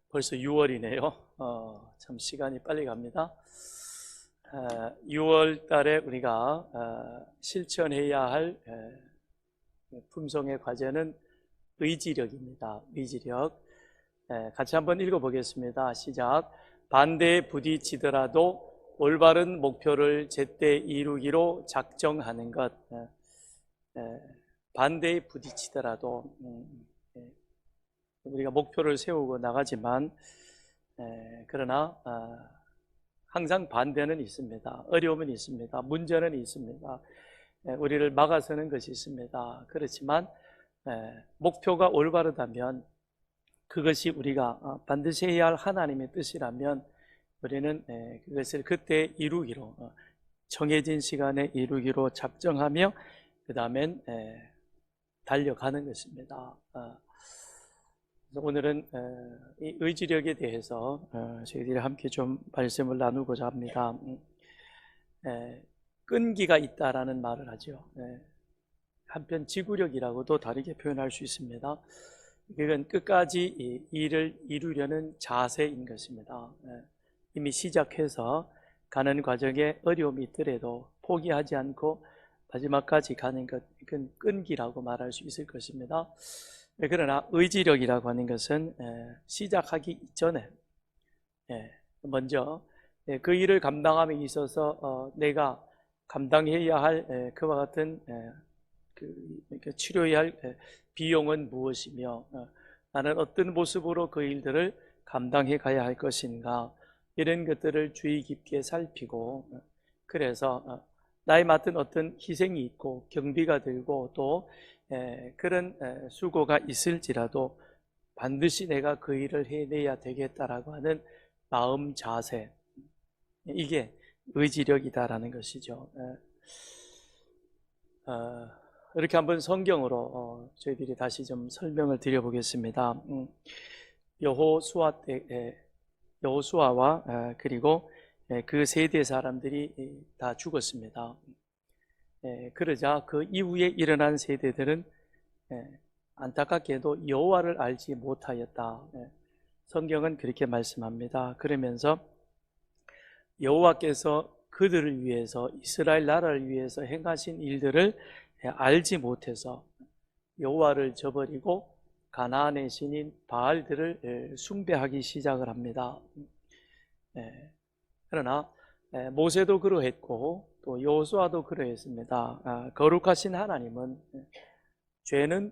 벌써 6월이네요. 참 시간이 빨리 갑니다. 6월 달에 우리가 실천해야 할 품성의 과제는 의지력입니다. 의지력. 같이 한번 읽어보겠습니다. 시작. 반대에 부딪히더라도 올바른 목표를 제때 이루기로 작정하는 것. 반대에 부딪히더라도 우리가 목표를 세우고 나가지만 그러나 항상 반대는 있습니다. 어려움은 있습니다. 문제는 있습니다. 우리를 막아서는 것이 있습니다. 그렇지만 목표가 올바르다면 그것이 우리가 반드시 해야 할 하나님의 뜻이라면 우리는 그것을 그때 이루기로 정해진 시간에 이루기로 작정하며 그 다음엔 달려가는 것입니다. 오늘은 이 의지력에 대해서 저희들이 함께 좀 말씀을 나누고자 합니다. 끈기가 있다라는 말을 하죠. 한편 지구력이라고도 다르게 표현할 수 있습니다. 그건 끝까지 이 일을 이루려는 자세인 것입니다. 이미 시작해서 가는 과정에 어려움이 있더라도 포기하지 않고 마지막까지 가는 것, 이건 끈기라고 말할 수 있을 것입니다. 그러나 의지력이라고 하는 것은 시작하기 이전에 먼저 그 일을 감당함에 있어서 내가 감당해야 할 그와 같은 치료해야 할 비용은 무엇이며 나는 어떤 모습으로 그 일들을 감당해 가야 할 것인가, 이런 것들을 주의 깊게 살피고, 그래서 나에 맡은 어떤 희생이 있고 경비가 들고 또 그런 수고가 있을지라도 반드시 내가 그 일을 해내야 되겠다라고 하는 마음 자세, 이게 의지력이다라는 것이죠. 이렇게 한번 성경으로 저희들이 다시 좀 설명을 드려보겠습니다. 여호수아와 그리고 그 세대 사람들이 다 죽었습니다. 그러자 그 이후에 일어난 세대들은 안타깝게도 여호와를 알지 못하였다. 성경은 그렇게 말씀합니다. 그러면서 여호와께서 그들을 위해서, 이스라엘 나라를 위해서 행하신 일들을 알지 못해서 여호와를 저버리고 가나안의 신인 바알들을 숭배하기 시작을 합니다. 그러나 모세도 그러했고 또 여호수아도 그러했습니다. 거룩하신 하나님은 죄는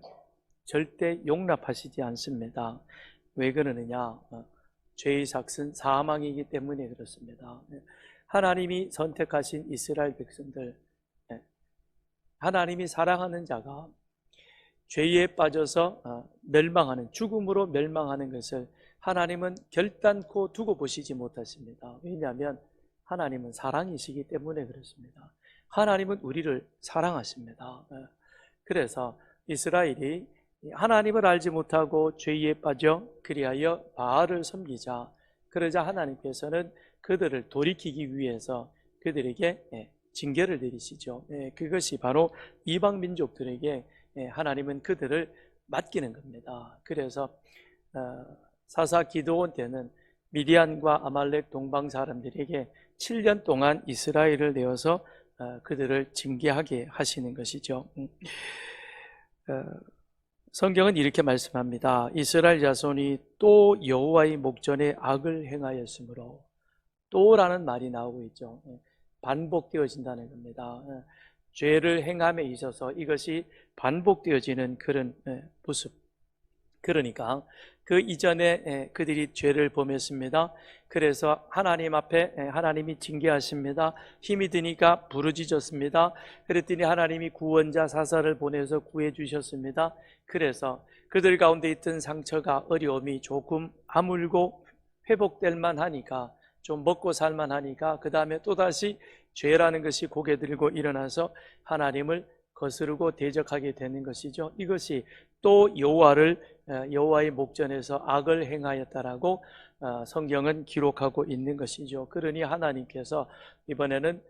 절대 용납하시지 않습니다. 왜 그러느냐? 죄의 삭은 사망이기 때문에 그렇습니다. 하나님이 선택하신 이스라엘 백성들, 하나님이 사랑하는 자가 죄에 빠져서 멸망하는, 죽음으로 멸망하는 것을 하나님은 결단코 두고 보시지 못하십니다. 왜냐하면 하나님은 사랑이시기 때문에 그렇습니다. 하나님은 우리를 사랑하십니다. 그래서 이스라엘이 하나님을 알지 못하고 죄에 빠져 그리하여 바알을 섬기자, 그러자 하나님께서는 그들을 돌이키기 위해서 그들에게 징계를 내리시죠. 그것이 바로 이방 민족들에게 하나님은 그들을 맡기는 겁니다. 그래서 사사 기드온 때는 미디안과 아말렉 동방 사람들에게 7년 동안 이스라엘을 내어서 그들을 징계하게 하시는 것이죠. 성경은 이렇게 말씀합니다. 이스라엘 자손이 또 여호와의 목전에 악을 행하였으므로, 또라는 말이 나오고 있죠. 반복되어진다는 겁니다. 죄를 행함에 있어서 이것이 반복되어지는 그런 모습. 그러니까 그 이전에 그들이 죄를 범했습니다. 그래서 하나님 앞에 하나님이 징계하십니다. 힘이 드니까 부르짖었습니다. 그랬더니 하나님이 구원자 사사를 보내서 구해 주셨습니다. 그래서 그들 가운데 있던 상처가, 어려움이 조금 아물고 회복될 만하니까, 좀 먹고 살만하니까 그 다음에 또다시 죄라는 것이 고개 들고 일어나서 하나님을 거스르고 대적하게 되는 것이죠. 이것이 또 여호와의 목전에서 악을 행하였다라고 성경은 기록하고 있는 것이죠. 그러니 하나님께서 이번에는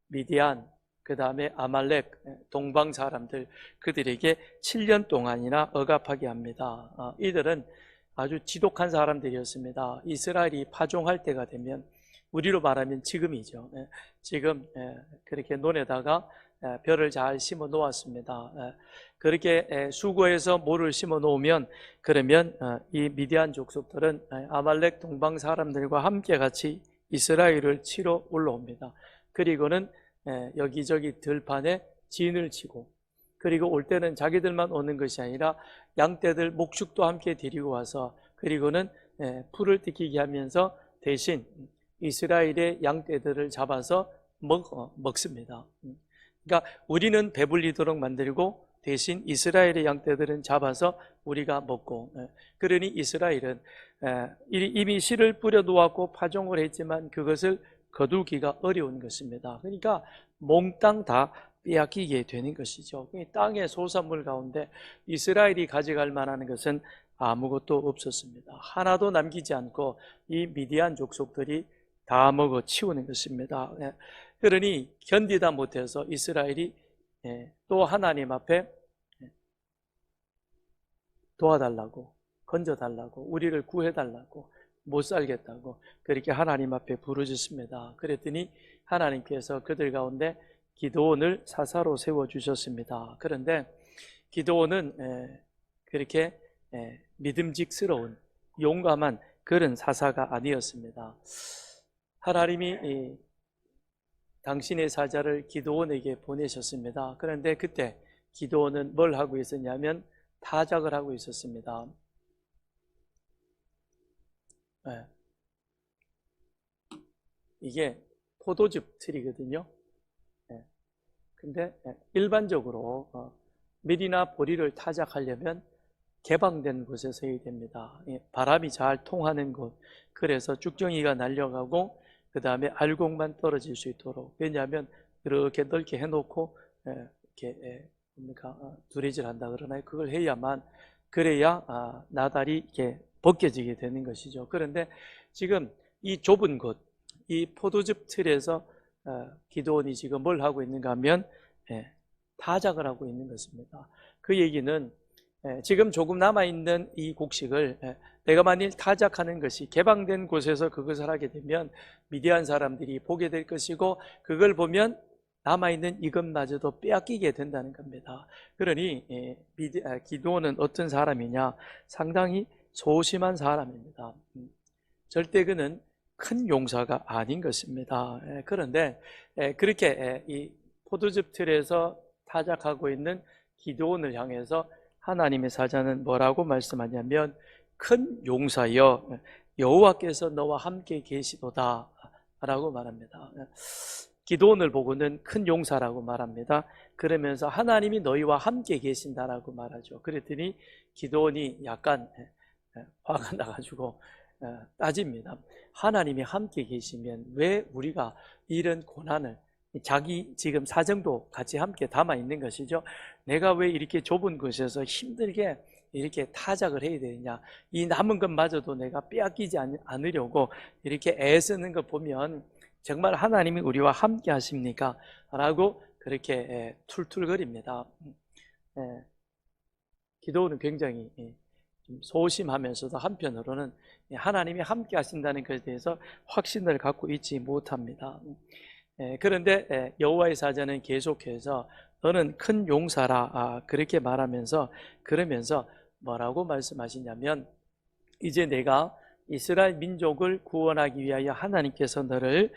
미디안, 그 다음에 아말렉, 동방 사람들, 그들에게 7년 동안이나 억압하게 합니다. 이들은 아주 지독한 사람들이었습니다. 이스라엘이 파종할 때가 되면 우리로 말하면 지금이죠. 지금 그렇게 논에다가 벼를 잘 심어 놓았습니다. 그렇게 수고해서 모를 심어 놓으면 그러면 이 미디안 족속들은 아말렉 동방 사람들과 함께 같이 이스라엘을 치러 올라옵니다. 그리고는 여기저기 들판에 진을 치고, 그리고 올 때는 자기들만 오는 것이 아니라 양떼들 목축도 함께 데리고 와서, 그리고는 풀을 뜯기게 하면서 대신 이스라엘의 양떼들을 잡아서 먹습니다. 그러니까 우리는 배불리도록 만들고 대신 이스라엘의 양떼들은 잡아서 우리가 먹고, 그러니 이스라엘은 이미 씨를 뿌려 놓았고 파종을 했지만 그것을 거두기가 어려운 것입니다. 그러니까 몽땅 다 빼앗기게 되는 것이죠. 땅의 소산물 가운데 이스라엘이 가져갈 만한 것은 아무것도 없었습니다. 하나도 남기지 않고 이 미디안 족속들이 다 먹어 치우는 것입니다. 그러니 견디다 못해서 이스라엘이 또 하나님 앞에 도와달라고, 건져달라고, 우리를 구해달라고, 못 살겠다고 그렇게 하나님 앞에 부르짖습니다. 그랬더니 하나님께서 그들 가운데 기드온을 사사로 세워주셨습니다. 그런데 기드온은 그렇게 믿음직스러운 용감한 그런 사사가 아니었습니다. 하나님이 당신의 사자를 기드온에게 보내셨습니다. 그런데 그때 기드온은 뭘 하고 있었냐면 타작을 하고 있었습니다. 이게 포도즙 틀이거든요. 근데 일반적으로 밀이나 보리를 타작하려면 개방된 곳에서 해야 됩니다. 바람이 잘 통하는 곳, 그래서 쭉정이가 날려가고 그 다음에 알곡만 떨어질 수 있도록. 왜냐하면 이렇게 넓게 해놓고 이렇게 두레질 한다 그러나요? 그걸 해야만, 그래야 나달이 이렇게 벗겨지게 되는 것이죠. 그런데 지금 이 좁은 곳, 이 포도즙 틀에서 기드온이 지금 뭘 하고 있는가 하면 타작을 하고 있는 것입니다. 그 얘기는 지금 조금 남아있는 이 곡식을 내가 만일 타작하는 것이 개방된 곳에서 그것을 하게 되면 미디안 사람들이 보게 될 것이고, 그걸 보면 남아있는 이것마저도 빼앗기게 된다는 겁니다. 그러니 기드온은 어떤 사람이냐, 상당히 소심한 사람입니다. 절대 그는 큰 용사가 아닌 것입니다. 그런데 그렇게 이 포도즙 틀에서 타작하고 있는 기드온을 향해서 하나님의 사자는 뭐라고 말씀하냐면, 큰 용사여 여호와께서 너와 함께 계시도다 라고 말합니다. 기드온을 보고는 큰 용사라고 말합니다. 그러면서 하나님이 너희와 함께 계신다라고 말하죠. 그랬더니 기드온이 약간 화가 나가지고 따집니다. 하나님이 함께 계시면 왜 우리가 이런 고난을, 자기 지금 사정도 같이 함께 담아 있는 것이죠. 내가 왜 이렇게 좁은 곳에서 힘들게 이렇게 타작을 해야 되느냐, 이 남은 것마저도 내가 빼앗기지 않으려고 이렇게 애쓰는 것 보면 정말 하나님이 우리와 함께 하십니까? 라고 그렇게 툴툴거립니다. 기도는 굉장히 좀 소심하면서도 한편으로는 하나님이 함께 하신다는 것에 대해서 확신을 갖고 있지 못합니다. 그런데 여호와의 사자는 계속해서 너는 큰 용사라 그렇게 말하면서, 그러면서 뭐라고 말씀하시냐면, 이제 내가 이스라엘 민족을 구원하기 위하여 하나님께서 너를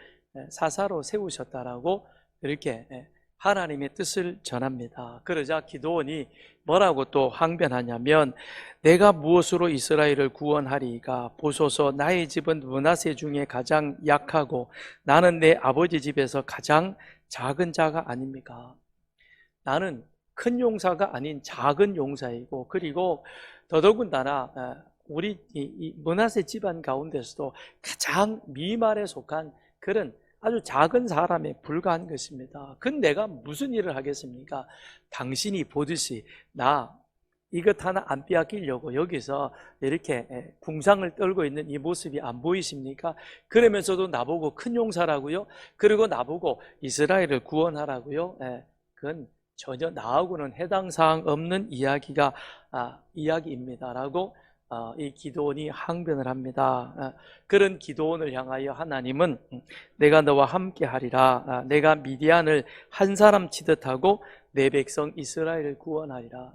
사사로 세우셨다라고 이렇게 하나님의 뜻을 전합니다. 그러자 기드온이 뭐라고 또 항변하냐면, 내가 무엇으로 이스라엘을 구원하리이까? 보소서, 나의 집은 므낫세 중에 가장 약하고 나는 내 아버지 집에서 가장 작은 자가 아닙니까? 나는 큰 용사가 아닌 작은 용사이고, 그리고 더더군다나 우리 이 므낫세 집안 가운데서도 가장 미말에 속한 그런 아주 작은 사람에 불과한 것입니다. 그건 내가 무슨 일을 하겠습니까? 당신이 보듯이 나 이것 하나 안 빼앗기려고 여기서 이렇게 궁상을 떨고 있는 이 모습이 안 보이십니까? 그러면서도 나보고 큰 용사라고요? 그리고 나보고 이스라엘을 구원하라고요? 그건 전혀 나하고는 해당 사항 없는 이야기입니다라고 이 기드온이 항변을 합니다. 그런 기드온을 향하여 하나님은 내가 너와 함께 하리라. 내가 미디안을 한 사람 치듯 하고 내 백성 이스라엘을 구원하리라.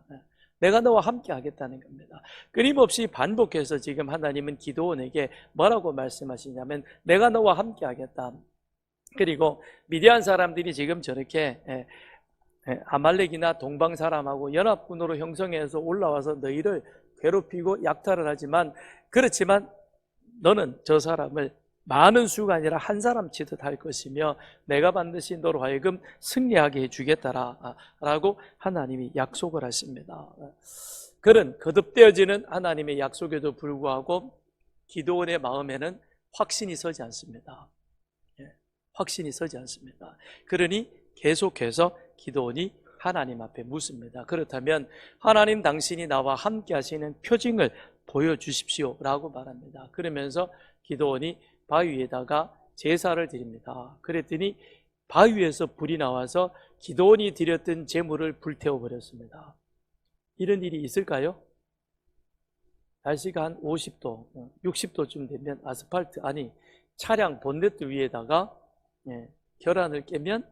내가 너와 함께 하겠다는 겁니다. 끊임없이 반복해서 지금 하나님은 기드온에게 뭐라고 말씀하시냐면 내가 너와 함께 하겠다. 그리고 미디안 사람들이 지금 저렇게 아말렉이나 동방 사람하고 연합군으로 형성해서 올라와서 너희를 괴롭히고 약탈을 하지만, 그렇지만 너는 저 사람을 많은 수가 아니라 한 사람 치듯 할 것이며 내가 반드시 너로 하여금 승리하게 해주겠다라고 하나님이 약속을 하십니다. 그런 거듭되어지는 하나님의 약속에도 불구하고 기드온의 마음에는 확신이 서지 않습니다. 확신이 서지 않습니다. 그러니 계속해서 기드온이 하나님 앞에 묻습니다. 그렇다면 하나님 당신이 나와 함께 하시는 표징을 보여주십시오 라고 말합니다. 그러면서 기드온이 바위 위에다가 제사를 드립니다. 그랬더니 바위 위에서 불이 나와서 기드온이 드렸던 제물을 불태워 버렸습니다. 이런 일이 있을까요? 날씨가 한 50도, 60도쯤 되면 아스팔트, 아니 차량 본네트 위에다가 계란을 깨면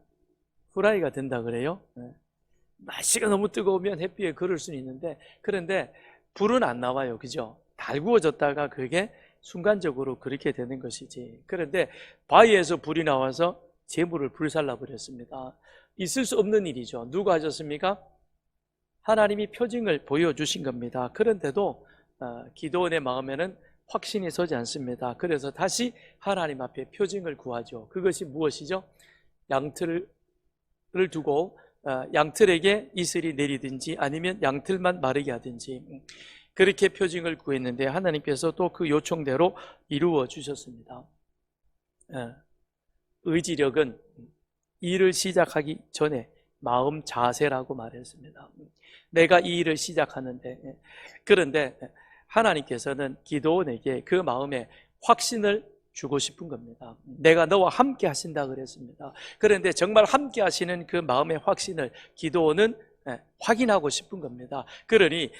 후라이가 된다 그래요. 날씨가 너무 뜨거우면 햇빛에 걸을 수는 있는데, 그런데 불은 안 나와요. 그죠? 달구어졌다가 그게 순간적으로 그렇게 되는 것이지. 그런데 바위에서 불이 나와서 재물을 불살라 버렸습니다. 있을 수 없는 일이죠. 누가 하셨습니까? 하나님이 표징을 보여주신 겁니다. 그런데도 기드온의 마음에는 확신이 서지 않습니다. 그래서 다시 하나님 앞에 표징을 구하죠. 그것이 무엇이죠? 양틀을 두고 양틀에게 이슬이 내리든지 아니면 양틀만 마르게 하든지 그렇게 표징을 구했는데 하나님께서 또 그 요청대로 이루어 주셨습니다. 의지력은 일을 시작하기 전에 마음 자세라고 말했습니다. 내가 이 일을 시작하는데, 그런데 하나님께서는 기드온에게 그 마음에 확신을 주고 싶은 겁니다. 내가 너와 함께 하신다 그랬습니다. 그런데 정말 함께 하시는 그 마음의 확신을 기드온은 확인하고 싶은 겁니다. 그러니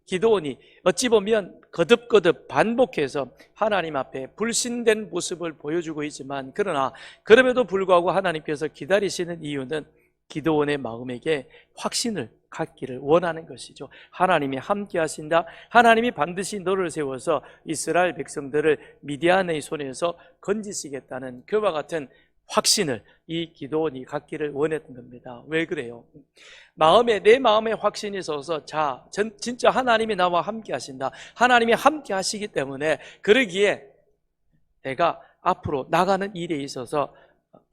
기드온이 어찌 보면 거듭거듭 반복해서 하나님 앞에 불신된 모습을 보여주고 있지만, 그러나 그럼에도 불구하고 하나님께서 기다리시는 이유는 기드온의 마음에게 확신을 갖기를 원하는 것이죠. 하나님이 함께 하신다. 하나님이 반드시 너를 세워서 이스라엘 백성들을 미디안의 손에서 건지시겠다는 그와 같은 확신을 이 기드온이 갖기를 원했던 겁니다. 왜 그래요? 내 마음에 확신이 서서 진짜 하나님이 나와 함께 하신다. 하나님이 함께 하시기 때문에, 그러기에 내가 앞으로 나가는 일에 있어서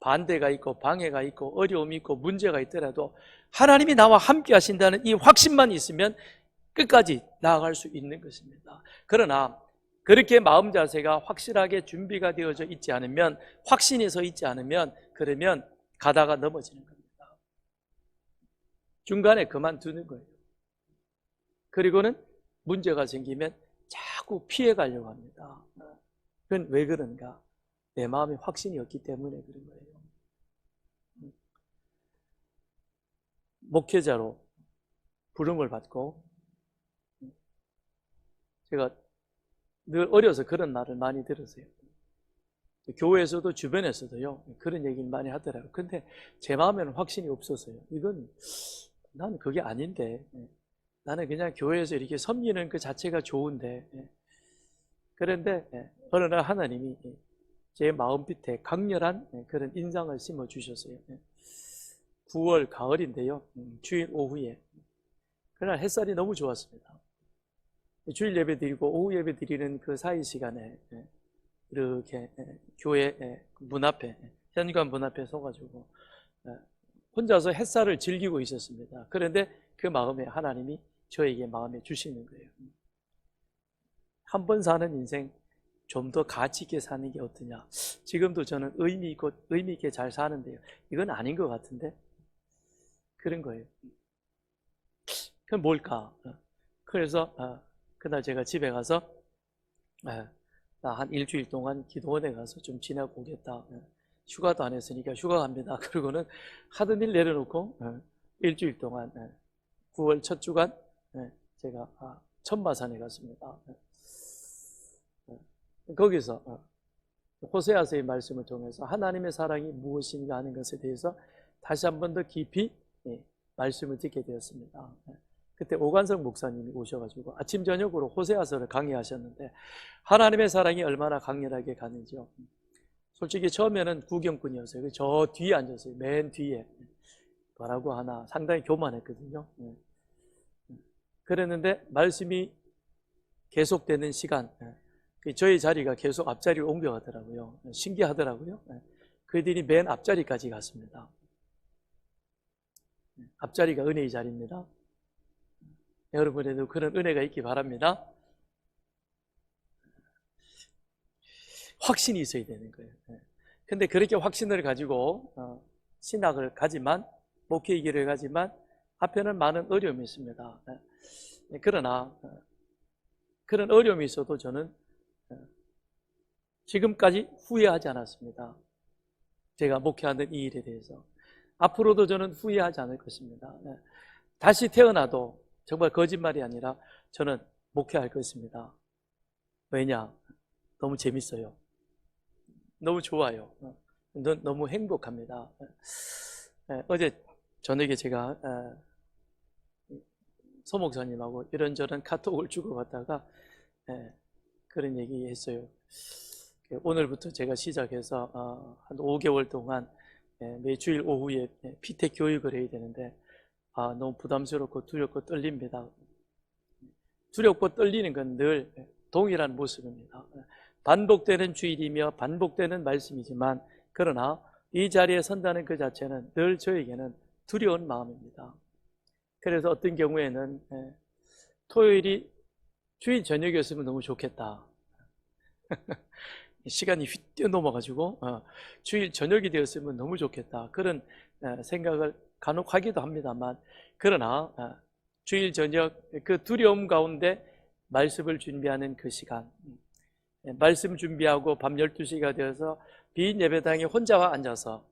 반대가 있고 방해가 있고 어려움이 있고 문제가 있더라도 하나님이 나와 함께 하신다는 이 확신만 있으면 끝까지 나아갈 수 있는 것입니다. 그러나 그렇게 마음 자세가 확실하게 준비가 되어져 있지 않으면, 확신이 서 있지 않으면, 그러면 가다가 넘어지는 겁니다. 중간에 그만두는 거예요. 그리고는 문제가 생기면 자꾸 피해 가려고 합니다. 그건 왜 그런가? 내 마음에 확신이 없기 때문에 그런 거예요. 목회자로 부름을 받고, 제가 늘 어려서 그런 말을 많이 들었어요. 교회에서도 주변에서도요, 그런 얘기를 많이 하더라고요. 근데 제 마음에는 확신이 없었어요. 나는 그게 아닌데, 나는 그냥 교회에서 이렇게 섬기는 그 자체가 좋은데, 그런데 어느 날 하나님이 제 마음빛에 강렬한 그런 인상을 심어주셨어요. 9월 가을인데요, 주일 오후에 그날 햇살이 너무 좋았습니다. 주일 예배 드리고 오후 예배 드리는 그 사이 시간에 이렇게 교회 문 앞에, 현관 문 앞에 서가지고 혼자서 햇살을 즐기고 있었습니다. 그런데 그 마음에 하나님이 저에게 마음에 주시는 거예요. 한 번 사는 인생 좀 더 가치 있게 사는 게 어떠냐. 지금도 저는 의미 있게 잘 사는데요, 이건 아닌 것 같은데, 그런 거예요. 그럼 뭘까? 그래서 그날 제가 집에 가서 나 한 일주일 동안 기도원에 가서 좀 지내고 오겠다. 휴가도 안 했으니까 휴가 갑니다. 그러고는 하던 일 내려놓고 일주일 동안 9월 첫 주간 제가 천마산에 갔습니다. 거기서 호세아서의 말씀을 통해서 하나님의 사랑이 무엇인가 하는 것에 대해서 다시 한 번 더 깊이 말씀을 듣게 되었습니다. 그때 오관석 목사님이 오셔가지고 아침 저녁으로 호세아서를 강의하셨는데 하나님의 사랑이 얼마나 강렬하게 가는지요. 솔직히 처음에는 구경꾼이었어요. 저 뒤에 앉았어요. 맨 뒤에. 뭐라고 하나 상당히 교만했거든요. 그랬는데 말씀이 계속되는 시간, 저희 자리가 계속 앞자리로 옮겨가더라고요. 신기하더라고요. 그들이 맨 앞자리까지 갔습니다. 앞자리가 은혜의 자리입니다. 여러분에도 그런 은혜가 있기 바랍니다. 확신이 있어야 되는 거예요. 근데 그렇게 확신을 가지고 신학을 가지만, 목회의 길을 가지만 앞에는 많은 어려움이 있습니다. 그러나 그런 어려움이 있어도 저는 지금까지 후회하지 않았습니다. 제가 목회하는 이 일에 대해서 앞으로도 저는 후회하지 않을 것입니다. 다시 태어나도 정말 거짓말이 아니라 저는 목회할 것입니다. 왜냐? 너무 재밌어요. 너무 좋아요. 너무 행복합니다. 어제 저녁에 제가 소 목사님하고 이런저런 카톡을 주고받다가 그런 얘기 했어요. 오늘부터 제가 시작해서 한 5개월 동안 매주일 오후에 피택 교육을 해야 되는데 너무 부담스럽고 두렵고 떨립니다. 두렵고 떨리는 건 늘 동일한 모습입니다. 반복되는 주일이며 반복되는 말씀이지만 그러나 이 자리에 선다는 그 자체는 늘 저에게는 두려운 마음입니다. 그래서 어떤 경우에는 토요일이 주일 저녁이었으면 너무 좋겠다. 시간이 휙 뛰어넘어가지고 주일 저녁이 되었으면 너무 좋겠다. 그런 생각을 간혹 하기도 합니다만 그러나 주일 저녁 그 두려움 가운데 말씀을 준비하는 그 시간, 말씀 준비하고 밤 12시가 되어서 빈 예배당에 혼자 앉아서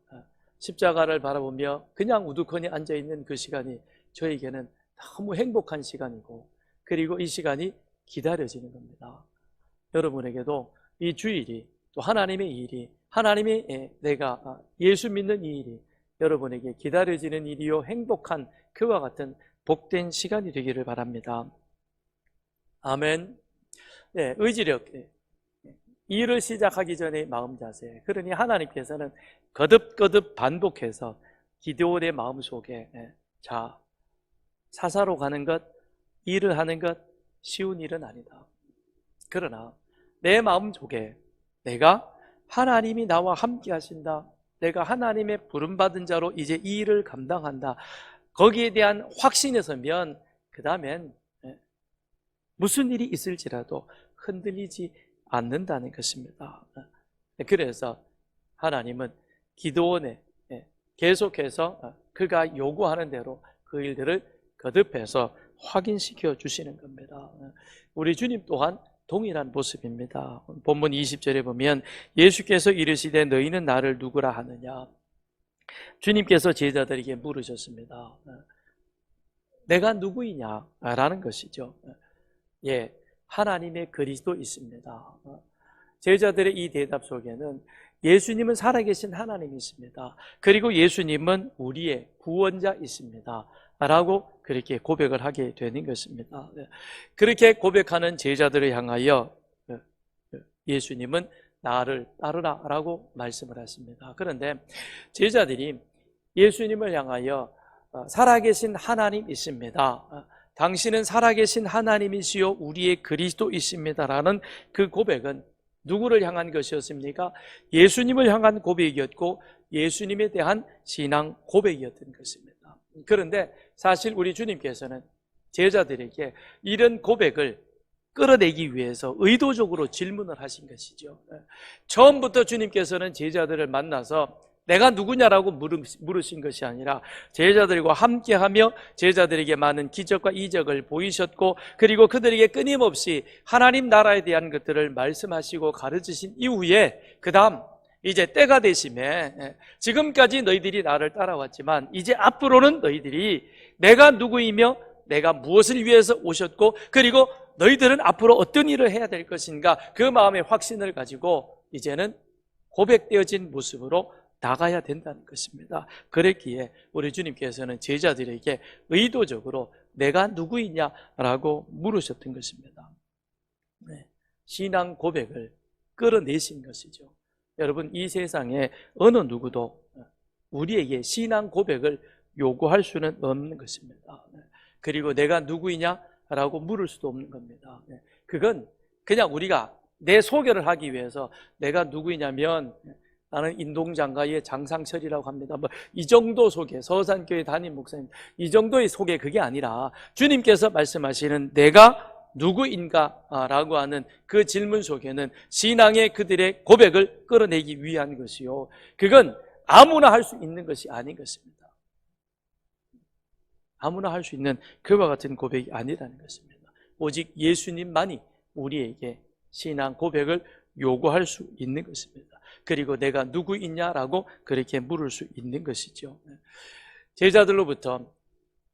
십자가를 바라보며 그냥 우두커니 앉아있는 그 시간이 저에게는 너무 행복한 시간이고 그리고 이 시간이 기다려지는 겁니다. 여러분에게도 이 주일이 또 하나님의 일이 하나님의 내가 예수 믿는 이 일이 여러분에게 기다려지는 일이요 행복한 그와 같은 복된 시간이 되기를 바랍니다. 아멘. 네, 의지력. 일을 시작하기 전에 마음 자세. 그러니 하나님께서는 거듭거듭 반복해서 기드온의 마음속에 자, 사사로 가는 것, 일을 하는 것 쉬운 일은 아니다. 그러나 내 마음속에 내가 하나님이 나와 함께 하신다. 내가 하나님의 부름받은 자로 이제 이 일을 감당한다. 거기에 대한 확신에 서면 그 다음엔 무슨 일이 있을지라도 흔들리지 않는다는 것입니다. 그래서 하나님은 기드온에 계속해서 그가 요구하는 대로 그 일들을 거듭해서 확인시켜 주시는 겁니다. 우리 주님 또한 동일한 모습입니다. 본문 20절에 보면 예수께서 이르시되 너희는 나를 누구라 하느냐. 주님께서 제자들에게 물으셨습니다. 내가 누구이냐? 라는 것이죠. 예, 하나님의 그리스도 있습니다. 제자들의 이 대답 속에는 예수님은 살아계신 하나님이십니다. 그리고 예수님은 우리의 구원자 있습니다. 라고 그렇게 고백을 하게 되는 것입니다. 그렇게 고백하는 제자들을 향하여 예수님은 나를 따르라 라고 말씀을 하십니다. 그런데 제자들이 예수님을 향하여 살아계신 하나님이십니다. 당신은 살아계신 하나님이시요 우리의 그리스도이십니다 라는 그 고백은 누구를 향한 것이었습니까? 예수님을 향한 고백이었고 예수님에 대한 신앙 고백이었던 것입니다. 그런데 사실 우리 주님께서는 제자들에게 이런 고백을 끌어내기 위해서 의도적으로 질문을 하신 것이죠. 처음부터 주님께서는 제자들을 만나서 내가 누구냐라고 물으신 것이 아니라 제자들과 함께하며 제자들에게 많은 기적과 이적을 보이셨고 그리고 그들에게 끊임없이 하나님 나라에 대한 것들을 말씀하시고 가르치신 이후에 그 다음 이제 때가 되심에 지금까지 너희들이 나를 따라왔지만 이제 앞으로는 너희들이 내가 누구이며 내가 무엇을 위해서 오셨고 그리고 너희들은 앞으로 어떤 일을 해야 될 것인가 그 마음의 확신을 가지고 이제는 고백되어진 모습으로 나가야 된다는 것입니다. 그랬기에 우리 주님께서는 제자들에게 의도적으로 내가 누구이냐라고 물으셨던 것입니다. 신앙 고백을 끌어내신 것이죠. 여러분, 이 세상에 어느 누구도 우리에게 신앙 고백을 요구할 수는 없는 것입니다. 그리고 내가 누구이냐라고 물을 수도 없는 겁니다. 그건 그냥 우리가 내 소개를 하기 위해서 내가 누구이냐면 나는 인동장가의 장상철이라고 합니다. 이 정도 소개, 서산교회 담임 목사님, 이 정도의 소개 그게 아니라 주님께서 말씀하시는 내가 누구인가라고 하는 그 질문 속에는 신앙의 그들의 고백을 끌어내기 위한 것이요. 그건 아무나 할 수 있는 것이 아닌 것입니다. 아무나 할 수 있는 그와 같은 고백이 아니라는 것입니다. 오직 예수님만이 우리에게 신앙 고백을 요구할 수 있는 것입니다. 그리고 내가 누구이냐라고 그렇게 물을 수 있는 것이죠. 제자들로부터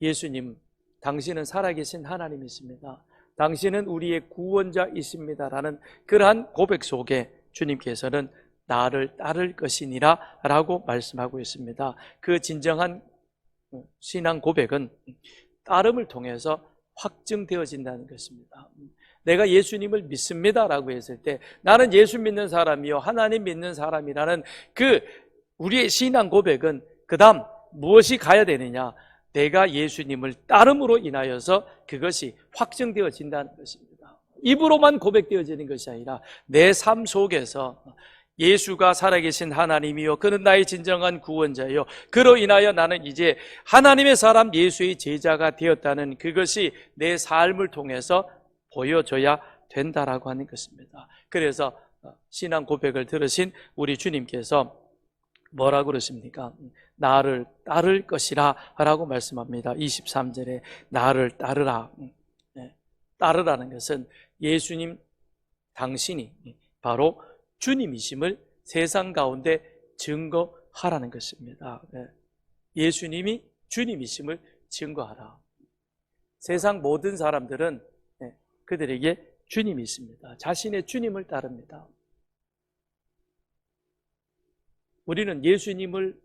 예수님, 당신은 살아계신 하나님이십니다. 당신은 우리의 구원자이십니다라는 그러한 고백 속에 주님께서는 나를 따를 것이니라 라고 말씀하고 있습니다. 그 진정한 신앙 고백은 따름을 통해서 확증되어진다는 것입니다. 내가 예수님을 믿습니다라고 했을 때 나는 예수 믿는 사람이요 하나님 믿는 사람이라는 그 우리의 신앙 고백은 그 다음 무엇이 가야 되느냐, 내가 예수님을 따름으로 인하여서 그것이 확증되어진다는 것입니다. 입으로만 고백되어지는 것이 아니라 내 삶 속에서 예수가 살아계신 하나님이요 그는 나의 진정한 구원자요 그로 인하여 나는 이제 하나님의 사람 예수의 제자가 되었다는 그것이 내 삶을 통해서 보여줘야 된다라고 하는 것입니다. 그래서 신앙 고백을 들으신 우리 주님께서 뭐라고 그러십니까? 나를 따를 것이라 라고 말씀합니다. 23절에 나를 따르라. 따르라는 것은 예수님 당신이 바로 주님이심을 세상 가운데 증거하라는 것입니다. 예수님이 주님이심을 증거하라. 세상 모든 사람들은 그들에게 주님이 있습니다. 자신의 주님을 따릅니다. 우리는 예수님을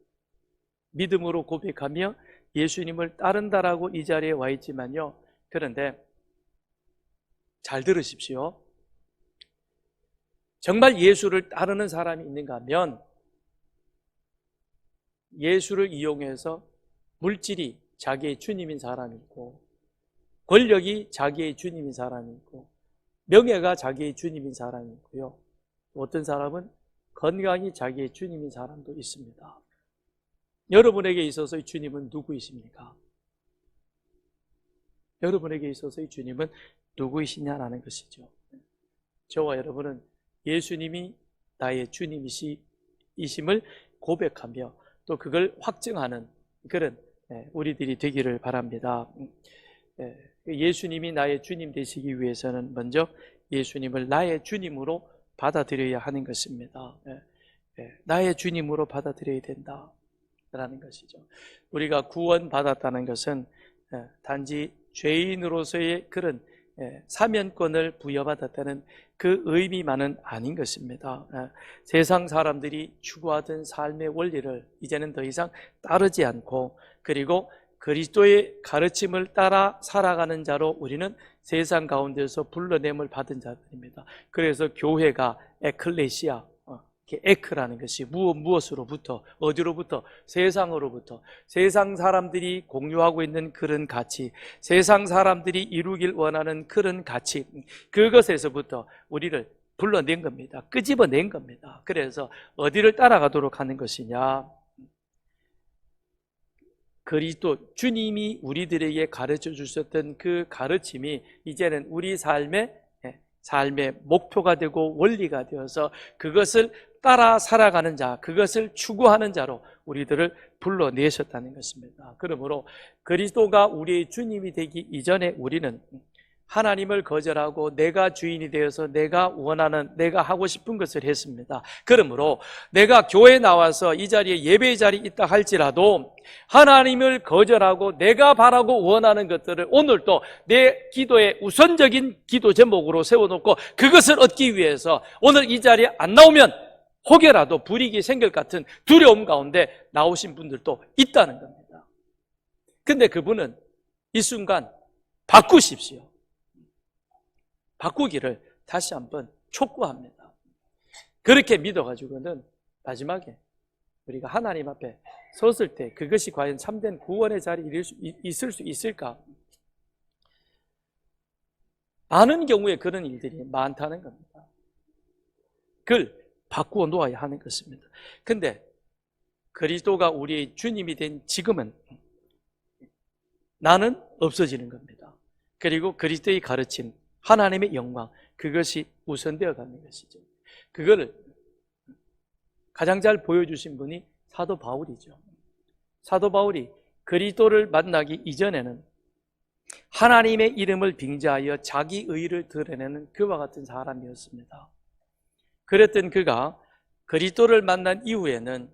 믿음으로 고백하며 예수님을 따른다라고 이 자리에 와 있지만요. 그런데 잘 들으십시오. 정말 예수를 따르는 사람이 있는가 하면 예수를 이용해서 물질이 자기의 주님인 사람이 있고 권력이 자기의 주님인 사람이 있고 명예가 자기의 주님인 사람이 있고요. 어떤 사람은 건강이 자기의 주님인 사람도 있습니다. 여러분에게 있어서의 주님은 누구이십니까? 여러분에게 있어서의 주님은 누구이시냐라는 것이죠. 저와 여러분은 예수님이 나의 주님이심을 고백하며 또 그걸 확증하는 그런 우리들이 되기를 바랍니다. 예수님이 나의 주님 되시기 위해서는 먼저 예수님을 나의 주님으로 받아들여야 하는 것입니다. 나의 주님으로 받아들여야 된다라는 것이죠. 우리가 구원받았다는 것은 단지 죄인으로서의 그런 사면권을 부여받았다는 그 의미만은 아닌 것입니다. 세상 사람들이 추구하던 삶의 원리를 이제는 더 이상 따르지 않고 그리고 그리스도의 가르침을 따라 살아가는 자로 우리는 세상 가운데서 불러냄을 받은 자들입니다. 그래서 교회가 에클레시아, 에크라는 것이 무엇으로부터, 어디로부터? 세상으로부터, 세상 사람들이 공유하고 있는 그런 가치, 세상 사람들이 이루길 원하는 그런 가치, 그것에서부터 우리를 불러낸 겁니다. 끄집어낸 겁니다. 그래서 어디를 따라가도록 하는 것이냐? 그리스도 주님이 우리들에게 가르쳐 주셨던 그 가르침이 이제는 우리 삶의 목표가 되고 원리가 되어서 그것을 따라 살아가는 자, 그것을 추구하는 자로 우리들을 불러내셨다는 것입니다. 그러므로 그리스도가 우리의 주님이 되기 이전에 우리는 하나님을 거절하고 내가 주인이 되어서 내가 원하는, 내가 하고 싶은 것을 했습니다. 그러므로 내가 교회에 나와서 이 자리에 예배의 자리에 있다 할지라도 하나님을 거절하고 내가 바라고 원하는 것들을 오늘도 내 기도의 우선적인 기도 제목으로 세워놓고 그것을 얻기 위해서 오늘 이 자리에 안 나오면 혹여라도 불이익이 생길 것 같은 두려움 가운데 나오신 분들도 있다는 겁니다. 근데 그분은 이 순간 바꾸십시오. 바꾸기를 다시 한번 촉구합니다. 그렇게 믿어가지고는 마지막에 우리가 하나님 앞에 섰을 때 그것이 과연 참된 구원의 자리에 있을 수 있을까? 많은 경우에 그런 일들이 많다는 겁니다. 그걸 바꾸어 놓아야 하는 것입니다. 근데 그리스도가 우리의 주님이 된 지금은 나는 없어지는 겁니다. 그리고 그리스도의 가르침, 하나님의 영광, 그것이 우선되어 가는 것이죠. 그거를 가장 잘 보여주신 분이 사도 바울이죠. 사도 바울이 그리스도를 만나기 이전에는 하나님의 이름을 빙자하여 자기 의를 드러내는 그와 같은 사람이었습니다. 그랬던 그가 그리스도를 만난 이후에는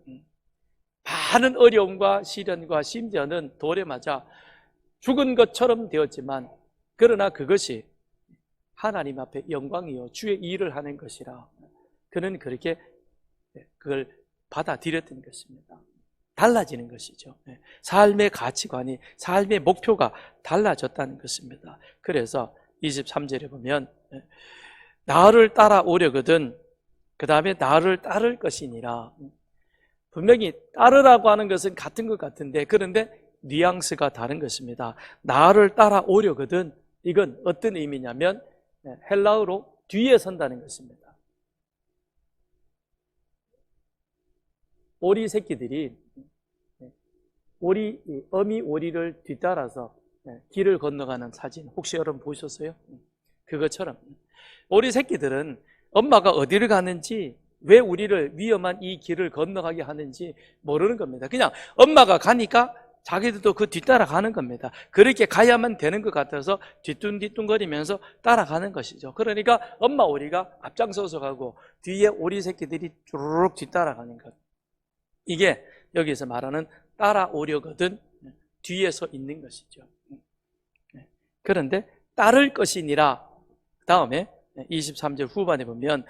많은 어려움과 시련과 심지어는 돌에 맞아 죽은 것처럼 되었지만 그러나 그것이 하나님 앞에 영광이요 주의 일을 하는 것이라 그는 그렇게 그걸 받아들였던 것입니다. 달라지는 것이죠. 삶의 가치관이, 삶의 목표가 달라졌다는 것입니다. 그래서 23절에 보면 나를 따라오려거든 그 다음에 나를 따를 것이니라. 분명히 따르라고 하는 것은 같은 것 같은데 그런데 뉘앙스가 다른 것입니다. 나를 따라오려거든 이건 어떤 의미냐면 헬라어로 뒤에 선다는 것입니다. 오리 새끼들이 어미 오리를 뒤따라서 길을 건너가는 사진 혹시 여러분 보셨어요? 그것처럼 오리 새끼들은 엄마가 어디를 가는지 왜 우리를 위험한 이 길을 건너가게 하는지 모르는 겁니다. 그냥 엄마가 가니까 자기들도 그 뒤따라 가는 겁니다. 그렇게 가야만 되는 것 같아서 뒤뚱뒤뚱거리면서 따라가는 것이죠. 그러니까 엄마 오리가 앞장서서 가고 뒤에 오리 새끼들이 쭈르륵 뒤따라가는 것. 이게 여기서 말하는 따라오려거든 뒤에서 있는 것이죠. 그런데 따를 것이니라 다음에 23절 후반에 보면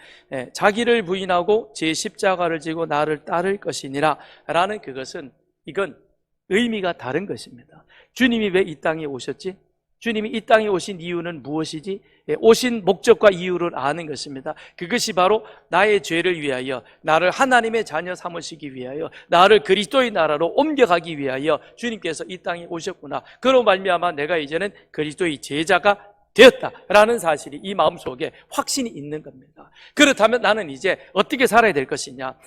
자기를 부인하고 제 십자가를 지고 나를 따를 것이니라 라는 그것은 이건 의미가 다른 것입니다. 주님이 왜 이 땅에 오셨지? 주님이 이 땅에 오신 이유는 무엇이지? 오신 목적과 이유를 아는 것입니다. 그것이 바로 나의 죄를 위하여 나를 하나님의 자녀 삼으시기 위하여 나를 그리스도의 나라로 옮겨가기 위하여 주님께서 이 땅에 오셨구나. 그로 말미암아 내가 이제는 그리스도의 제자가 되었다라는 사실이 이 마음속에 확신이 있는 겁니다. 그렇다면 나는 이제 어떻게 살아야 될 것이냐?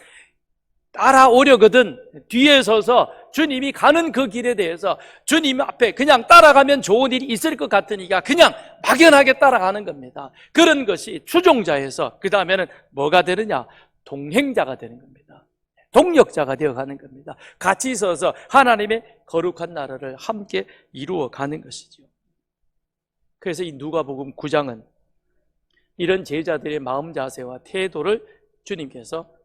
따라오려거든 뒤에 서서 주님이 가는 그 길에 대해서 주님 앞에 그냥 따라가면 좋은 일이 있을 것 같으니까 그냥 막연하게 따라가는 겁니다. 그런 것이 추종자에서 그 다음에는 뭐가 되느냐? 동행자가 되는 겁니다. 동력자가 되어가는 겁니다. 같이 서서 하나님의 거룩한 나라를 함께 이루어가는 것이죠. 그래서 이 누가복음 9장은 이런 제자들의 마음 자세와 태도를 주님께서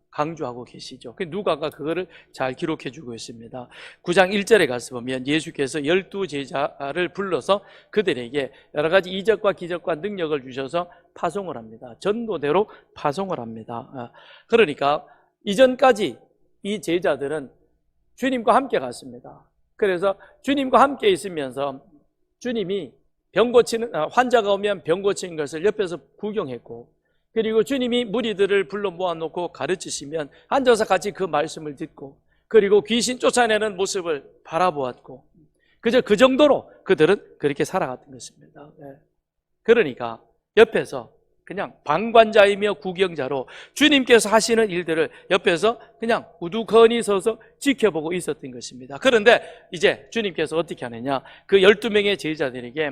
강조하고 계시죠. 누가가 그거를 잘 기록해 주고 있습니다. 9장 1절에 가서 보면 예수께서 12제자를 불러서 그들에게 여러 가지 이적과 기적과 능력을 주셔서 파송을 합니다. 전도대로 파송을 합니다. 그러니까 이전까지 이 제자들은 주님과 함께 갔습니다. 그래서 주님과 함께 있으면서 주님이 병 고치는 환자가 오면 병 고치는 것을 옆에서 구경했고 그리고 주님이 무리들을 불러 모아놓고 가르치시면 앉아서 같이 그 말씀을 듣고 그리고 귀신 쫓아내는 모습을 바라보았고 그저 그 정도로 그들은 그렇게 살아갔던 것입니다. 그러니까 옆에서 그냥 방관자이며 구경자로 주님께서 하시는 일들을 옆에서 그냥 우두커니 서서 지켜보고 있었던 것입니다. 그런데 이제 주님께서 어떻게 하느냐? 그 12명의 제자들에게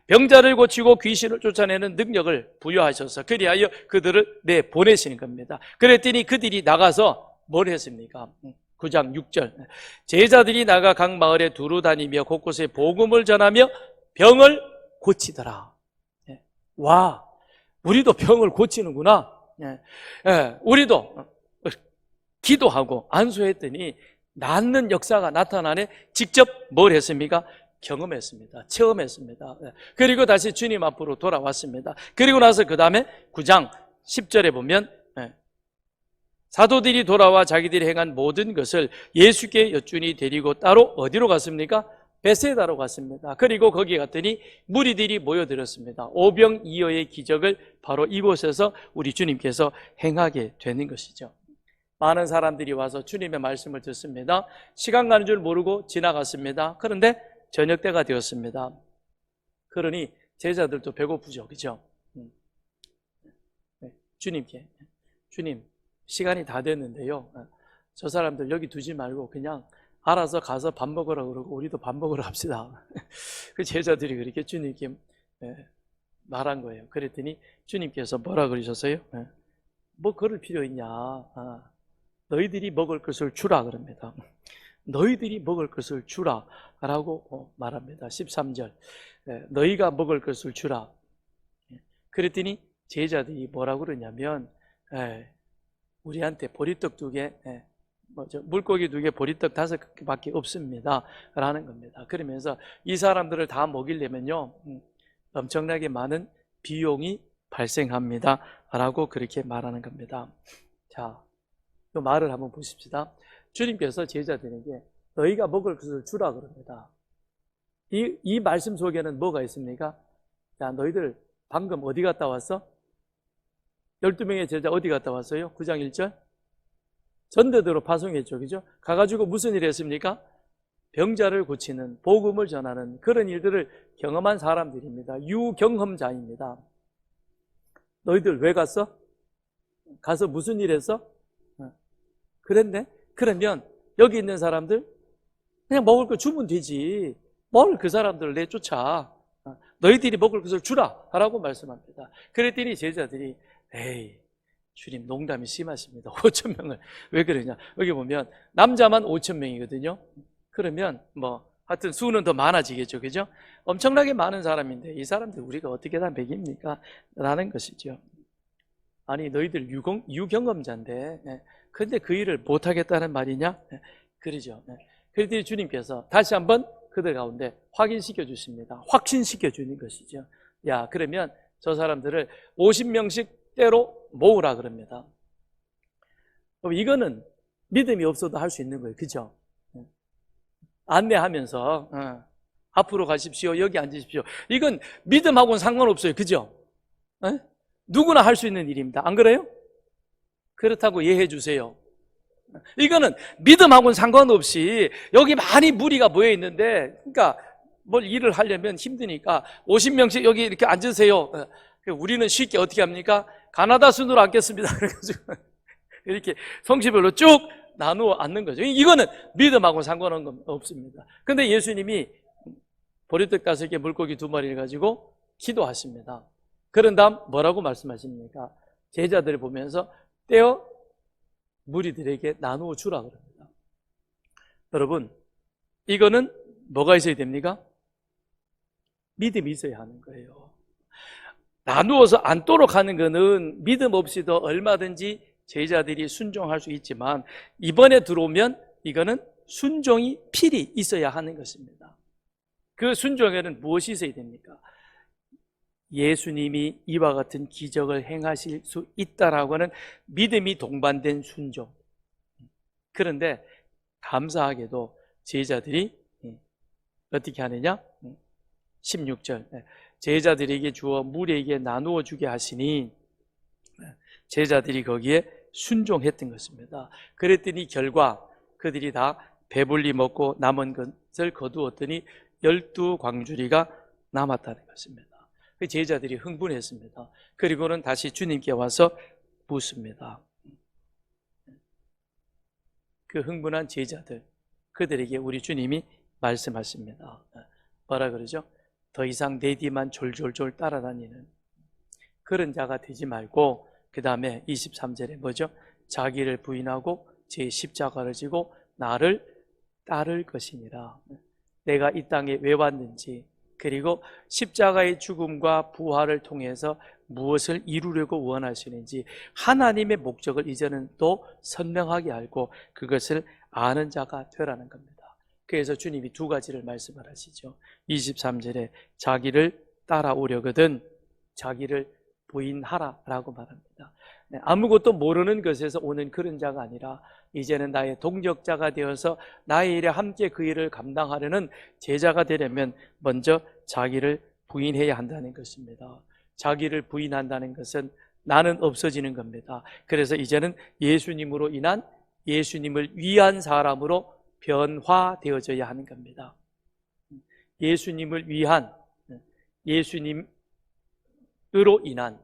병자를 고치고 귀신을 쫓아내는 능력을 부여하셔서 그리하여 그들을 내보내시는 겁니다. 그랬더니 그들이 나가서 뭘 했습니까? 9장 6절 제자들이 나가 각 마을에 두루 다니며 곳곳에 복음을 전하며 병을 고치더라. 와, 우리도 병을 고치는구나. 우리도 기도하고 안수했더니 낫는 역사가 나타나네. 직접 뭘 했습니까? 경험했습니다. 체험했습니다. 그리고 다시 주님 앞으로 돌아왔습니다. 그리고 나서 그 다음에 9장 10절에 보면 사도들이 돌아와 자기들이 행한 모든 것을 예수께 여쭈니 데리고 따로 어디로 갔습니까? 베세다로 갔습니다. 그리고 거기 갔더니 무리들이 모여들었습니다. 오병이어의 기적을 바로 이곳에서 우리 주님께서 행하게 되는 것이죠. 많은 사람들이 와서 주님의 말씀을 듣습니다. 시간 가는 줄 모르고 지나갔습니다. 그런데 저녁 때가 되었습니다. 그러니 제자들도 배고프죠, 그죠? 주님께, 주님, 시간이 다 됐는데요, 저 사람들 여기 두지 말고 그냥 알아서 가서 밥 먹으라 그러고 우리도 밥 먹으러 합시다. 그 제자들이 그렇게 주님께 말한 거예요. 그랬더니 주님께서 뭐라 그러셨어요? 뭐 그럴 필요 있냐? 너희들이 먹을 것을 주라 그럽니다. 너희들이 먹을 것을 주라 라고 말합니다. 13절, 너희가 먹을 것을 주라. 그랬더니 제자들이 뭐라고 그러냐면 우리한테 보리떡 2개, 물고기 2개, 보리떡 5개밖에 없습니다 라는 겁니다. 그러면서 이 사람들을 다 먹이려면요 엄청나게 많은 비용이 발생합니다 라고 그렇게 말하는 겁니다. 자, 이 말을 한번 보십시다. 주님께서 제자들에게 너희가 먹을 것을 주라 그럽니다. 이 말씀 속에는 뭐가 있습니까? 자, 너희들 방금 어디 갔다 왔어? 12명의 제자 어디 갔다 왔어요? 9장 1절? 전대도로 파송했죠, 그죠? 가가지고 무슨 일을 했습니까? 병자를 고치는, 복음을 전하는 그런 일들을 경험한 사람들입니다. 유경험자입니다. 너희들 왜 갔어? 가서 무슨 일 했어? 그랬네? 그러면 여기 있는 사람들 그냥 먹을 거 주면 되지. 뭘 그 사람들을 내쫓아. 너희들이 먹을 것을 주라 라고 말씀합니다. 그랬더니 제자들이 에이, 주님 농담이 심하십니다. 5,000명을 왜 그러냐? 여기 보면 남자만 5,000명이거든요. 그러면 뭐 하여튼 수는 더 많아지겠죠, 그죠? 엄청나게 많은 사람인데 이 사람들 우리가 어떻게 다 먹입니까? 라는 것이죠. 아니 너희들 유경험자인데 근데 그 일을 못하겠다는 말이냐? 그러죠. 그랬더니 주님께서 다시 한번 그들 가운데 확인시켜 주십니다. 확신시켜 주는 것이죠. 야, 그러면 저 사람들을 50명씩 때로 모으라 그럽니다. 이거는 믿음이 없어도 할 수 있는 거예요, 그죠? 안내하면서 앞으로 가십시오, 여기 앉으십시오. 이건 믿음하고는 상관없어요, 그죠? 누구나 할 수 있는 일입니다. 안 그래요? 그렇다고 이해해 주세요. 이거는 믿음하고는 상관없이 여기 많이 무리가 모여 있는데, 그러니까 뭘 일을 하려면 힘드니까 50명씩 여기 이렇게 앉으세요. 우리는 쉽게 어떻게 합니까? 가나다 순으로 앉겠습니다. 그래가지고 이렇게 성지별로 쭉 나누어 앉는 거죠. 이거는 믿음하고는 상관없습니다. 근데 예수님이 보리떡 5개, 물고기 2마리를 가지고 기도하십니다. 그런 다음 뭐라고 말씀하십니까? 제자들을 보면서 떼어 무리들에게 나누어 주라 그럽니다. 여러분, 이거는 뭐가 있어야 됩니까? 믿음이 있어야 하는 거예요. 나누어서 앉도록 하는 거는 믿음 없이도 얼마든지 제자들이 순종할 수 있지만 이번에 들어오면 이거는 순종이 필히 있어야 하는 것입니다. 그 순종에는 무엇이 있어야 됩니까? 예수님이 이와 같은 기적을 행하실 수 있다라고 하는 믿음이 동반된 순종. 그런데 감사하게도 제자들이 어떻게 하느냐? 16절, 제자들에게 주어 무리에게 나누어 주게 하시니 제자들이 거기에 순종했던 것입니다. 그랬더니 결과 그들이 다 배불리 먹고 남은 것을 거두었더니 12광주리가 남았다는 것입니다. 제자들이 흥분했습니다. 그리고는 다시 주님께 와서 묻습니다. 그 흥분한 제자들, 그들에게 우리 주님이 말씀하십니다. 뭐라 그러죠? 더 이상 내 뒤만 졸졸졸 따라다니는 그런 자가 되지 말고, 그 다음에 23절에 뭐죠? 자기를 부인하고 제 십자가를 지고 나를 따를 것이니라. 내가 이 땅에 왜 왔는지, 그리고 십자가의 죽음과 부활을 통해서 무엇을 이루려고 원하시는지 하나님의 목적을 이제는 또 선명하게 알고 그것을 아는 자가 되라는 겁니다. 그래서 주님이 두 가지를 말씀을 하시죠. 23절에 자기를 따라오려거든 자기를 부인하라라고 말합니다. 아무것도 모르는 것에서 오는 그런 자가 아니라 이제는 나의 동역자가 되어서 나의 일에 함께 그 일을 감당하려는 제자가 되려면 먼저 자기를 부인해야 한다는 것입니다. 자기를 부인한다는 것은 나는 없어지는 겁니다. 그래서 이제는 예수님으로 인한 예수님을 위한 사람으로 변화되어져야 하는 겁니다. 예수님을 위한 예수님으로 인한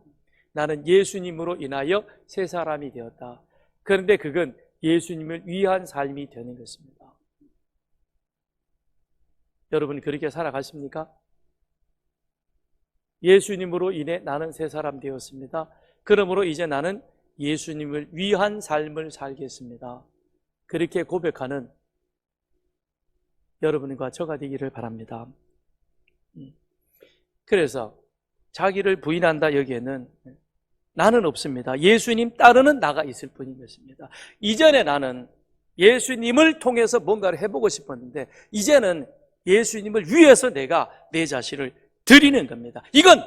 나는 예수님으로 인하여 새 사람이 되었다. 그런데 그건 예수님을 위한 삶이 되는 것입니다. 여러분 그렇게 살아가십니까? 예수님으로 인해 나는 새 사람 되었습니다. 그러므로 이제 나는 예수님을 위한 삶을 살겠습니다. 그렇게 고백하는 여러분과 저가 되기를 바랍니다. 그래서 자기를 부인한다 여기에는 나는 없습니다. 예수님 따르는 나가 있을 뿐인 것입니다. 이전에 나는 예수님을 통해서 뭔가를 해보고 싶었는데 이제는 예수님을 위해서 내가 내 자신을 드리는 겁니다. 이건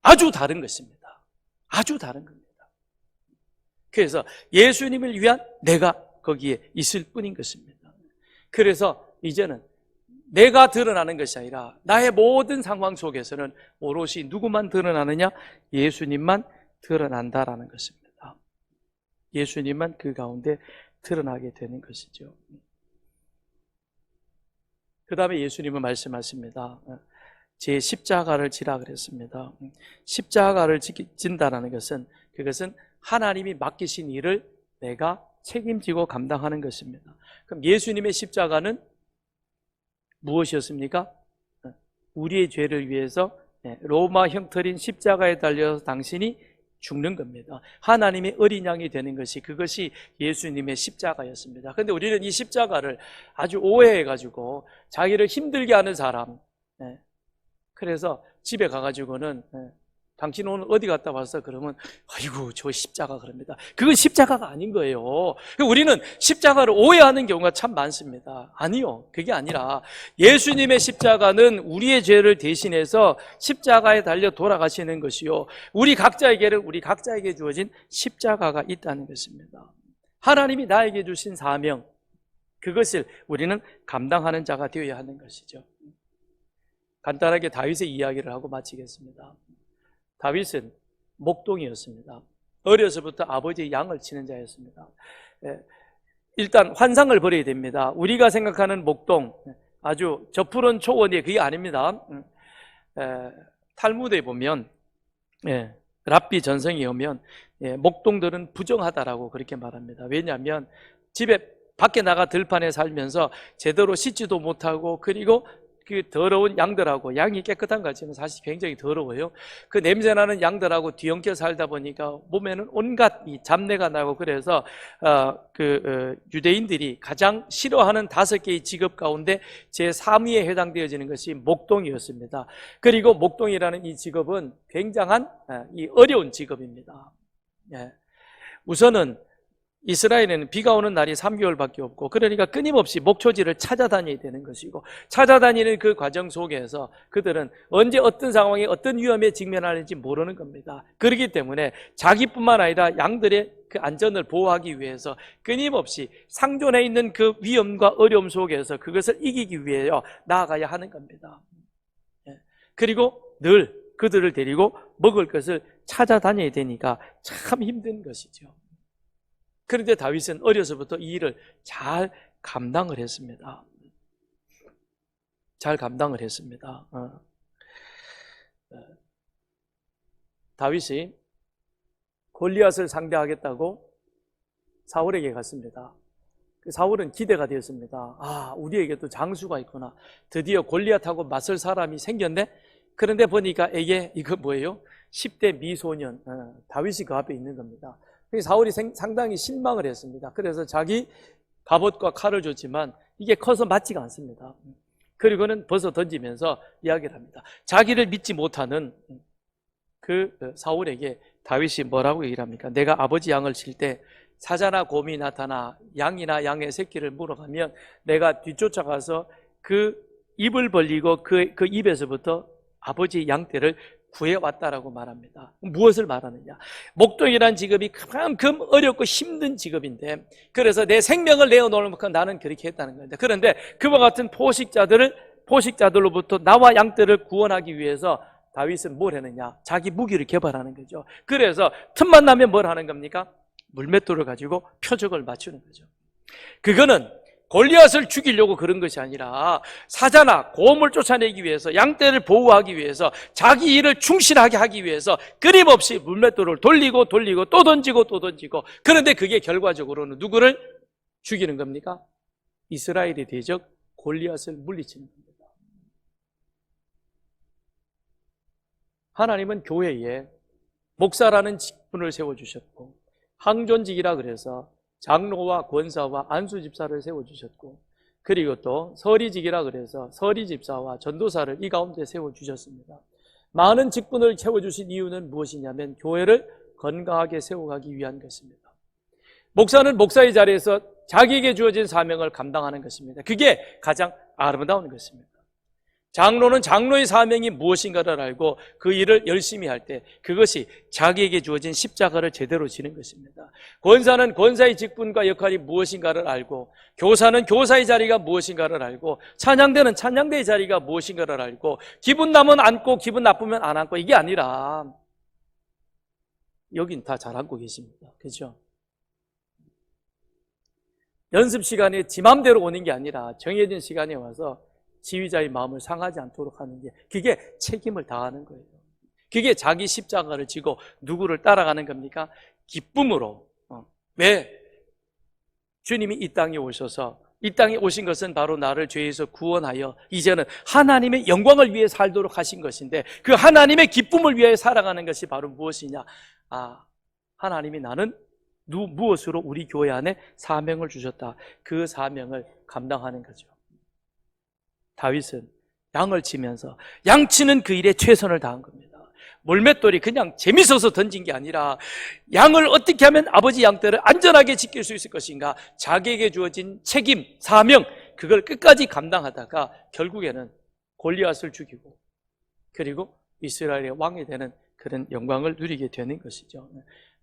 아주 다른 것입니다. 아주 다른 겁니다. 그래서 예수님을 위한 내가 거기에 있을 뿐인 것입니다. 그래서 이제는 내가 드러나는 것이 아니라 나의 모든 상황 속에서는 오롯이 누구만 드러나느냐? 예수님만 드러난다라는 것입니다. 예수님만 그 가운데 드러나게 되는 것이죠. 그 다음에 예수님은 말씀하십니다. 제 십자가를 지라 그랬습니다. 십자가를 진다라는 것은 그것은 하나님이 맡기신 일을 내가 책임지고 감당하는 것입니다. 그럼 예수님의 십자가는 무엇이었습니까? 우리의 죄를 위해서 로마 형틀인 십자가에 달려서 당신이 죽는 겁니다. 하나님의 어린 양이 되는 것이 그것이 예수님의 십자가였습니다. 그런데 우리는 이 십자가를 아주 오해해가지고 자기를 힘들게 하는 사람, 그래서 집에 가가지고는 당신 오늘 어디 갔다 왔어? 그러면 아이고 저 십자가 그럽니다. 그건 십자가가 아닌 거예요. 우리는 십자가를 오해하는 경우가 참 많습니다. 아니요, 그게 아니라 예수님의 십자가는 우리의 죄를 대신해서 십자가에 달려 돌아가시는 것이요, 우리 각자에게는 우리 각자에게 주어진 십자가가 있다는 것입니다. 하나님이 나에게 주신 사명, 그것을 우리는 감당하는 자가 되어야 하는 것이죠. 간단하게 다윗의 이야기를 하고 마치겠습니다. 다윗은 목동이었습니다. 어려서부터 아버지의 양을 치는 자였습니다. 일단 환상을 버려야 됩니다. 우리가 생각하는 목동, 아주 저푸른 초원이 그게 아닙니다. 탈무드에 보면 랍비 전성에 오면 목동들은 부정하다라고 그렇게 말합니다. 왜냐하면 집에 밖에 나가 들판에 살면서 제대로 씻지도 못하고, 그리고 그 더러운 양들하고, 양이 깨끗한 것 같지만 사실 굉장히 더러워요. 그 냄새나는 양들하고 뒤엉켜 살다 보니까 몸에는 온갖 이 잡내가 나고, 그래서 유대인들이 가장 싫어하는 5개의 직업 가운데 제3위에 해당되어지는 것이 목동이었습니다. 그리고 목동이라는 이 직업은 굉장한 이 어려운 직업입니다. 우선은 이스라엘에는 비가 오는 날이 3개월밖에 없고, 그러니까 끊임없이 목초지를 찾아다녀야 되는 것이고, 찾아다니는 그 과정 속에서 그들은 언제 어떤 상황에 어떤 위험에 직면하는지 모르는 겁니다. 그렇기 때문에 자기뿐만 아니라 양들의 그 안전을 보호하기 위해서 끊임없이 상존해 있는 그 위험과 어려움 속에서 그것을 이기기 위해 나아가야 하는 겁니다. 그리고 늘 그들을 데리고 먹을 것을 찾아다녀야 되니까 참 힘든 것이죠. 그런데 다윗은 어려서부터 이 일을 잘 감당을 했습니다. 잘 감당을 했습니다. 다윗이 골리앗을 상대하겠다고 사울에게 갔습니다. 사울은 기대가 되었습니다. 아, 우리에게도 장수가 있구나. 드디어 골리앗하고 맞설 사람이 생겼네? 그런데 보니까 이거 뭐예요? 10대 미소년 다윗이 그 앞에 있는 겁니다. 사울이 상당히 실망을 했습니다. 그래서 자기 갑옷과 칼을 줬지만 이게 커서 맞지가 않습니다. 그리고는 벗어 던지면서 이야기를 합니다. 자기를 믿지 못하는 그 사울에게 다윗이 뭐라고 얘기를 합니까? 내가 아버지 양을 칠 때 사자나 곰이 나타나 양이나 양의 새끼를 물어가면 내가 뒤쫓아가서 그 입을 벌리고 그 입에서부터 아버지 양떼를 구해왔다라고 말합니다. 무엇을 말하느냐? 목동이라는 직업이 그만큼 어렵고 힘든 직업인데, 그래서 내 생명을 내어놓을 만큼 나는 그렇게 했다는 겁니다. 그런데 그와 같은 포식자들로부터 나와 양떼를 구원하기 위해서 다윗은 뭘 했느냐? 자기 무기를 개발하는 거죠. 그래서 틈만 나면 뭘 하는 겁니까? 물맷돌을 가지고 표적을 맞추는 거죠. 그거는 골리앗을 죽이려고 그런 것이 아니라 사자나 곰을 쫓아내기 위해서, 양떼를 보호하기 위해서, 자기 일을 충실하게 하기 위해서 끊임없이 물맷돌을 돌리고 또 던지고 또 던지고, 그런데 그게 결과적으로는 누구를 죽이는 겁니까? 이스라엘의 대적 골리앗을 물리치는 겁니다. 하나님은 교회에 목사라는 직분을 세워주셨고, 항존직이라 그래서 장로와 권사와 안수집사를 세워주셨고, 그리고 또 서리직이라 그래서 서리집사와 전도사를 이 가운데 세워주셨습니다. 많은 직분을 세워주신 이유는 무엇이냐면 교회를 건강하게 세워가기 위한 것입니다. 목사는 목사의 자리에서 자기에게 주어진 사명을 감당하는 것입니다. 그게 가장 아름다운 것입니다. 장로는 장로의 사명이 무엇인가를 알고 그 일을 열심히 할 때 그것이 자기에게 주어진 십자가를 제대로 지는 것입니다. 권사는 권사의 직분과 역할이 무엇인가를 알고, 교사는 교사의 자리가 무엇인가를 알고, 찬양대는 찬양대의 자리가 무엇인가를 알고, 기분 나면 안고 기분 나쁘면 안 안고, 이게 아니라 여긴 다 잘 안고 계십니다. 그렇죠? 연습 시간에 지 맘대로 오는 게 아니라 정해진 시간에 와서 지휘자의 마음을 상하지 않도록 하는 게, 그게 책임을 다하는 거예요. 그게 자기 십자가를 지고 누구를 따라가는 겁니까? 기쁨으로. 왜? 주님이 이 땅에 오셔서, 이 땅에 오신 것은 바로 나를 죄에서 구원하여 이제는 하나님의 영광을 위해 살도록 하신 것인데, 그 하나님의 기쁨을 위해 살아가는 것이 바로 무엇이냐? 하나님이 나는 무엇으로 우리 교회 안에 사명을 주셨다. 그 사명을 감당하는 거죠. 다윗은 양을 치면서 양치는 그 일에 최선을 다한 겁니다. 물맷돌이 그냥 재밌어서 던진 게 아니라 양을 어떻게 하면 아버지 양떼를 안전하게 지킬 수 있을 것인가, 자기에게 주어진 책임, 사명, 그걸 끝까지 감당하다가 결국에는 골리앗을 죽이고, 그리고 이스라엘의 왕이 되는 그런 영광을 누리게 되는 것이죠.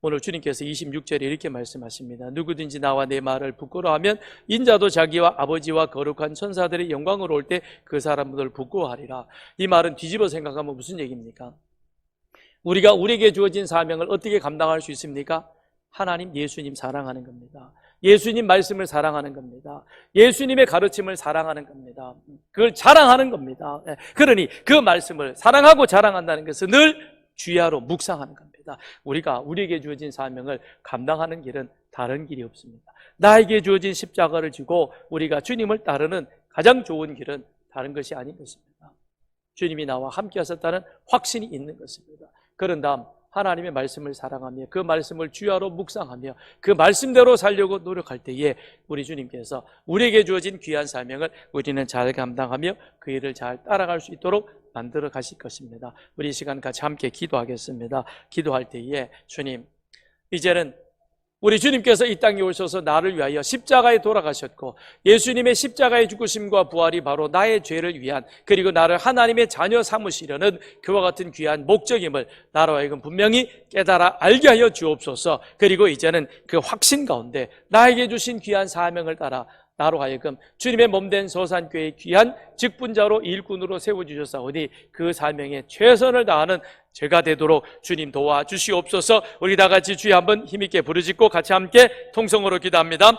오늘 주님께서 26절에 이렇게 말씀하십니다. 누구든지 나와 내 말을 부끄러워하면 인자도 자기와 아버지와 거룩한 천사들의 영광으로 올 때 그 사람들을 부끄러워하리라. 이 말은 뒤집어 생각하면 무슨 얘기입니까? 우리가 우리에게 주어진 사명을 어떻게 감당할 수 있습니까? 하나님, 예수님 사랑하는 겁니다. 예수님 말씀을 사랑하는 겁니다. 예수님의 가르침을 사랑하는 겁니다. 그걸 자랑하는 겁니다. 그러니 그 말씀을 사랑하고 자랑한다는 것은 늘 주야로 묵상하는 겁니다. 우리가 우리에게 주어진 사명을 감당하는 길은 다른 길이 없습니다. 나에게 주어진 십자가를 지고 우리가 주님을 따르는 가장 좋은 길은 다른 것이 아닌 것입니다. 주님이 나와 함께 하셨다는 확신이 있는 것입니다. 그런 다음 하나님의 말씀을 사랑하며 그 말씀을 주야로 묵상하며 그 말씀대로 살려고 노력할 때에 우리 주님께서 우리에게 주어진 귀한 사명을 우리는 잘 감당하며 그 일을 잘 따라갈 수 있도록 만들어 가실 것입니다. 우리 이 시간 같이 함께 기도하겠습니다. 기도할 때에 주님, 이제는 우리 주님께서 이 땅에 오셔서 나를 위하여 십자가에 돌아가셨고, 예수님의 십자가의 죽으심과 부활이 바로 나의 죄를 위한, 그리고 나를 하나님의 자녀 삼으시려는 그와 같은 귀한 목적임을 나로 하여금 분명히 깨달아 알게 하여 주옵소서. 그리고 이제는 그 확신 가운데 나에게 주신 귀한 사명을 따라 나로 하여금 주님의 몸된 서산교회의 귀한 직분자로 일꾼으로 세워주셨사오니 그 사명에 최선을 다하는 제가 되도록 주님 도와주시옵소서. 우리 다 같이 주여 한번 힘있게 부르짖고 같이 함께 통성으로 기도합니다.